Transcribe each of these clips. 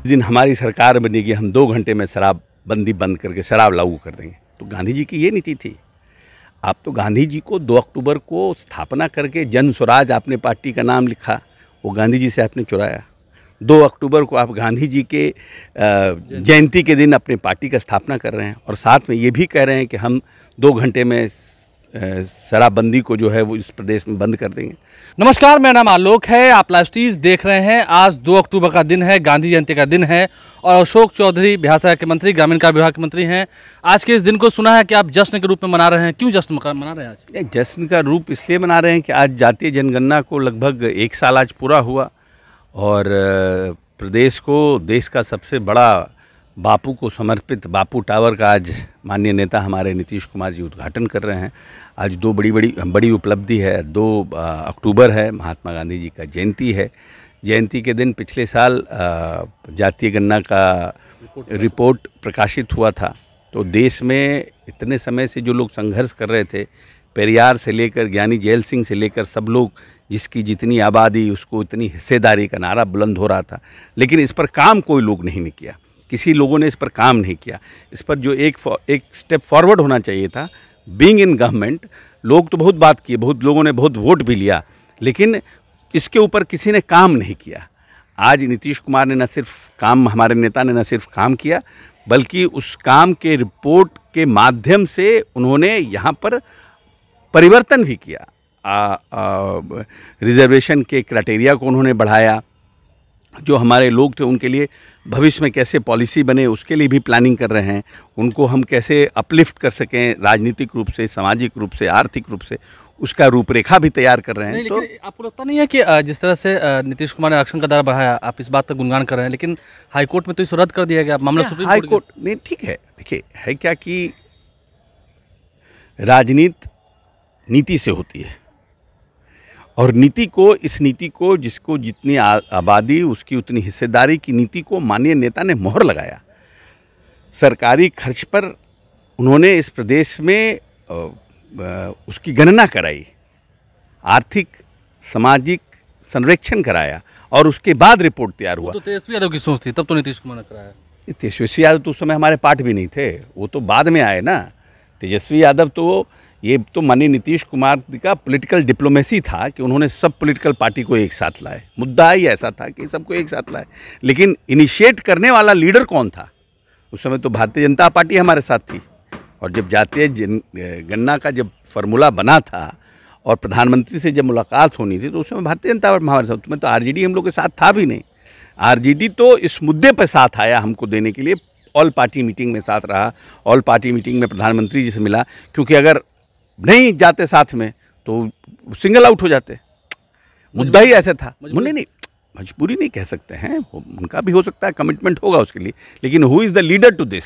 जिस दिन हमारी सरकार बनेगी हम 2 घंटे में शराबबंदी बंद करके शराब लागू कर देंगे। तो गांधी जी की ये नीति थी। आप तो गांधी जी को 2 अक्टूबर को स्थापना करके जन स्वराज आपने पार्टी का नाम लिखा, वो गांधी जी से आपने चुराया। 2 अक्टूबर को आप गांधी जी के जयंती के दिन अपने पार्टी का स्थापना कर रहे हैं और साथ में ये भी कह रहे हैं कि हम 2 घंटे में शराबबंदी को जो है वो इस प्रदेश में बंद कर देंगे। नमस्कार, मेरा नाम आलोक है। आप लाइव स्टीज देख रहे हैं। आज 2 अक्टूबर का दिन है, गांधी जयंती का दिन है और अशोक चौधरी बिहार सरकार के मंत्री, ग्रामीण कार्य विभाग के मंत्री हैं। आज के इस दिन को सुना है कि आप जश्न के रूप में मना रहे हैं। क्यों जश्न मना रहे हैं आज? जश्न का रूप इसलिए मना रहे हैं कि आज जातीय जनगणना को लगभग 1 साल आज पूरा हुआ और प्रदेश को देश का सबसे बड़ा बापू को समर्पित बापू टावर का आज माननीय नेता हमारे नीतीश कुमार जी उद्घाटन कर रहे हैं। आज 2 बड़ी उपलब्धि है। 2 अक्टूबर है, महात्मा गांधी जी का जयंती है। जयंती के दिन पिछले साल जातीय गणना का रिपोर्ट प्रकाशित हुआ था। तो देश में इतने समय से जो लोग संघर्ष कर रहे थे, पेरियार से लेकर ज्ञानी जैल सिंह से लेकर सब लोग, जिसकी जितनी आबादी उसको इतनी हिस्सेदारी का नारा बुलंद हो रहा था, लेकिन इस पर काम कोई लोग नहीं किया। किसी लोगों ने इस पर काम नहीं किया। इस पर जो एक स्टेप फॉरवर्ड होना चाहिए था, बीइंग इन गवर्नमेंट, लोग तो बहुत बात किए, बहुत लोगों ने बहुत वोट भी लिया, लेकिन इसके ऊपर किसी ने काम नहीं किया। आज नीतीश कुमार ने न सिर्फ काम, हमारे नेता ने न सिर्फ काम किया, बल्कि उस काम के रिपोर्ट के माध्यम से उन्होंने यहाँ पर परिवर्तन भी किया। रिजर्वेशन के क्राइटेरिया को उन्होंने बढ़ाया। जो हमारे लोग थे उनके लिए भविष्य में कैसे पॉलिसी बने उसके लिए भी प्लानिंग कर रहे हैं। उनको हम कैसे अपलिफ्ट कर सकें राजनीतिक रूप से, सामाजिक रूप से, आर्थिक रूप से, उसका रूपरेखा भी तैयार कर रहे हैं। तो आपको लगता नहीं है कि जिस तरह से नीतीश कुमार ने आरक्षण का दायरा बढ़ाया, आप इस बात का गुणगान कर रहे हैं, लेकिन हाईकोर्ट में तो इसे रद्द कर दिया गया मामला सुप्रीम कोर्ट? हाईकोर्ट नहीं, ठीक है। देखिए, है क्या कि राजनीति नीति से होती है और इस नीति को जिसको जितनी आबादी उसकी उतनी हिस्सेदारी की नीति को माननीय नेता ने मोहर लगाया। सरकारी खर्च पर उन्होंने इस प्रदेश में उसकी गणना कराई, आर्थिक सामाजिक संरक्षण कराया और उसके बाद रिपोर्ट तैयार हुआ। तो तेजस्वी यादव की सोच थी, तब तो नीतीश कुमार ने कराया। तेजस्वी यादव तो उस समय हमारे पार्ट भी नहीं थे, वो तो बाद में आए ना। तेजस्वी यादव तो ये तो माननीय नीतीश कुमार का पॉलिटिकल डिप्लोमेसी था कि उन्होंने सब पॉलिटिकल पार्टी को एक साथ लाए। मुद्दा ही ऐसा था कि सबको एक साथ लाए, लेकिन इनिशिएट करने वाला लीडर कौन था? उस समय तो भारतीय जनता पार्टी हमारे साथ थी और जब जातीय गणना का जब फार्मूला बना था और प्रधानमंत्री से जब मुलाकात होनी थी तो उस समय भारतीय जनता पार्टी हमारे साथ, उसमें तो आरजेडी हम लोग के साथ था भी नहीं। आरजेडी तो इस मुद्दे पर साथ आया हमको देने के लिए, ऑल पार्टी मीटिंग में साथ रहा, ऑल पार्टी मीटिंग में प्रधानमंत्री जी से मिला, क्योंकि अगर नहीं जाते साथ में तो सिंगल आउट हो जाते। मुद्दा ही ऐसा था। नहीं, मजबूरी नहीं कह सकते हैं, उनका भी हो सकता है कमिटमेंट होगा उसके लिए, लेकिन who is the leader to this?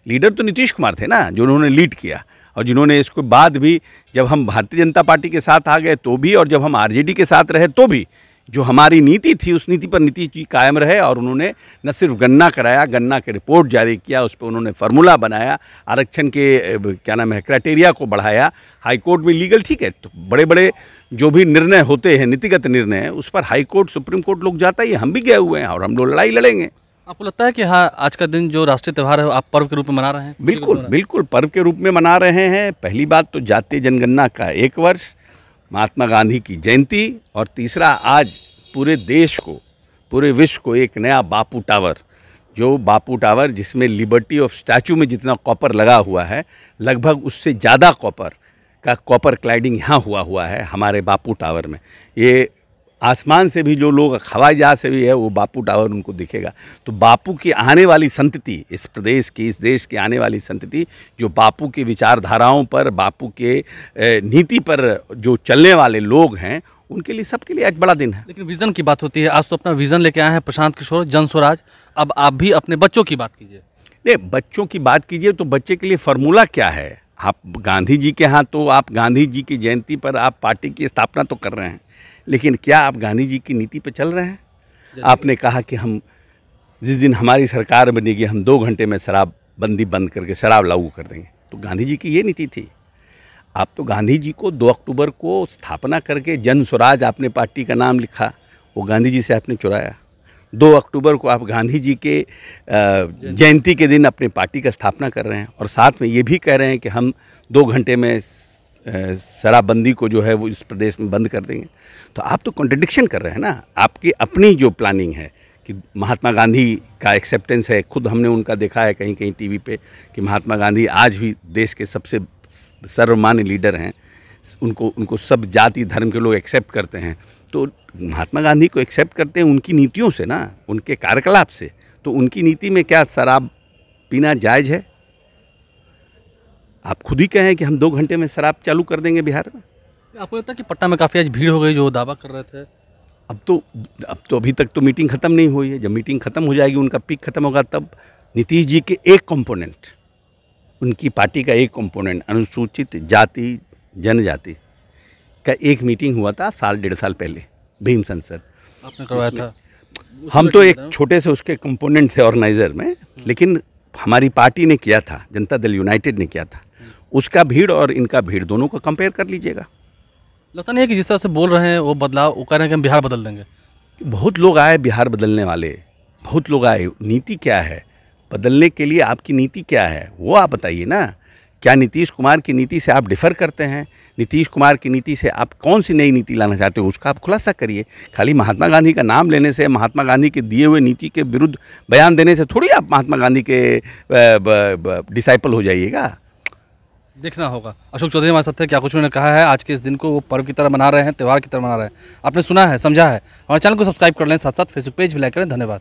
Leader तो नीतीश कुमार थे ना, जो उन्होंने लीड किया और जिन्होंने इसके बाद भी, जब हम भारतीय जनता पार्टी के साथ आ गए तो भी और जब हम आरजेडी के साथ रहे तो भी, जो हमारी नीति थी उस नीति पर नीतीश जी कायम रहे और उन्होंने न सिर्फ गणना कराया, गणना के रिपोर्ट जारी किया, उस पर उन्होंने फार्मूला बनाया, आरक्षण के क्राइटेरिया को बढ़ाया। हाईकोर्ट में लीगल, ठीक है, तो बड़े बड़े जो भी निर्णय होते हैं, नीतिगत निर्णय, उस पर हाईकोर्ट, सुप्रीम कोर्ट लोग जाता ही, हम भी गए हुए हैं और हम लोग लड़ाई लड़ेंगे। आपको लगता है कि हाँ, आज का दिन जो राष्ट्रीय त्यौहार है आप पर्व के रूप में मना रहे हैं? बिल्कुल पर्व के रूप में मना रहे हैं। पहली बात तो जातीय जनगणना का 1 वर्ष, महात्मा गांधी की जयंती, और तीसरा आज पूरे देश को, पूरे विश्व को एक नया बापू टावर, जो बापू टावर जिसमें लिबर्टी ऑफ स्टैचू में जितना कॉपर लगा हुआ है, लगभग उससे ज़्यादा कॉपर क्लाइडिंग यहाँ हुआ है हमारे बापू टावर में। ये आसमान से भी जो लोग, हवाई जहाज से भी है, वो बापू टावर उनको दिखेगा। तो बापू की आने वाली संतति, इस प्रदेश की, इस देश की आने वाली संतति, जो बापू की विचारधाराओं पर, बापू के नीति पर जो चलने वाले लोग हैं, उनके लिए, सबके लिए आज बड़ा दिन है। लेकिन विज़न की बात होती है। आज तो अपना विज़न लेके आए हैं प्रशांत किशोर, जन स्वराज। अब आप भी अपने बच्चों की बात कीजिए। नहीं, बच्चों की बात कीजिए तो बच्चे के लिए फार्मूला क्या है? आप गांधी जी के यहाँ, तो आप गांधी जी की जयंती पर आप पार्टी की स्थापना तो कर रहे हैं, लेकिन क्या आप गांधी जी की नीति पर चल रहे हैं? आपने कहा कि हम जिस दिन हमारी सरकार बनेगी हम 2 घंटे में शराबबंदी बंद करके शराब लागू कर देंगे। तो गांधी जी की ये नीति थी। आप तो गांधी जी को 2 अक्टूबर को स्थापना करके जन स्वराज आपने पार्टी का नाम लिखा, वो गांधी जी से आपने चुराया। 2 अक्टूबर को आप गांधी जी के जयंती के दिन अपनी पार्टी का स्थापना कर रहे हैं और साथ में ये भी कह रहे हैं कि हम 2 घंटे में शराबबंदी को जो है वो इस प्रदेश में बंद कर देंगे। तो आप तो कॉन्ट्रडिक्शन कर रहे हैं ना। आपकी अपनी जो प्लानिंग है कि महात्मा गांधी का एक्सेप्टेंस है, खुद हमने उनका देखा है कहीं कहीं टीवी पे कि महात्मा गांधी आज भी देश के सबसे सर्वमान्य लीडर हैं, उनको सब जाति धर्म के लोग एक्सेप्ट करते हैं। तो महात्मा गांधी को एक्सेप्ट करते हैं उनकी नीतियों से ना, उनके कार्यकलाप से। तो उनकी नीति में क्या शराब पीना जायज़ है? आप खुद ही कहें कि हम 2 घंटे में शराब चालू कर देंगे बिहार में। आपको लगता है कि पटना में काफ़ी आज भीड़ हो गई जो दावा कर रहे थे? अब तो अभी तक तो मीटिंग ख़त्म नहीं हुई है। जब मीटिंग ख़त्म हो जाएगी, उनका पीक ख़त्म होगा, तब नीतीश जी के एक कंपोनेंट, उनकी पार्टी का एक कंपोनेंट अनुसूचित जाति जनजाति का एक मीटिंग हुआ था 1.5 साल पहले भीम संसद। आपने करवाया था? हम तो एक छोटे से उसके कंपोनेंट थे ऑर्गेनाइजर में, लेकिन हमारी पार्टी ने किया था, जनता दल यूनाइटेड ने किया था। उसका भीड़ और इनका भीड़ दोनों को कंपेयर कर लीजिएगा। लगता नहीं है कि जिस तरह से बोल रहे हैं वो बदलाव, वो कह रहे हैं कि हम बिहार बदल देंगे? बहुत लोग आए बिहार बदलने वाले, बहुत लोग आए। नीति क्या है बदलने के लिए? आपकी नीति क्या है वो आप बताइए ना। क्या नीतीश कुमार की नीति से आप डिफ़र करते हैं? नीतीश कुमार की नीति से आप कौन सी नई नीति लाना चाहते हो, उसका आप खुलासा करिए। खाली महात्मा गांधी का नाम लेने से, महात्मा गांधी के दिए हुए नीति के विरुद्ध बयान देने से थोड़ी आप महात्मा गांधी के डिसाइपल हो जाइएगा। देखना होगा। अशोक चौधरी हमारे साथ थे। क्या कुछ उन्होंने कहा है, आज के इस दिन को वो पर्व की तरह मना रहे हैं, त्यौहार की तरह मना रहे हैं। आपने सुना है, समझा है। हमारे चैनल को सब्सक्राइब कर लें, साथ साथ फेसबुक पेज भी लाइक करें। धन्यवाद।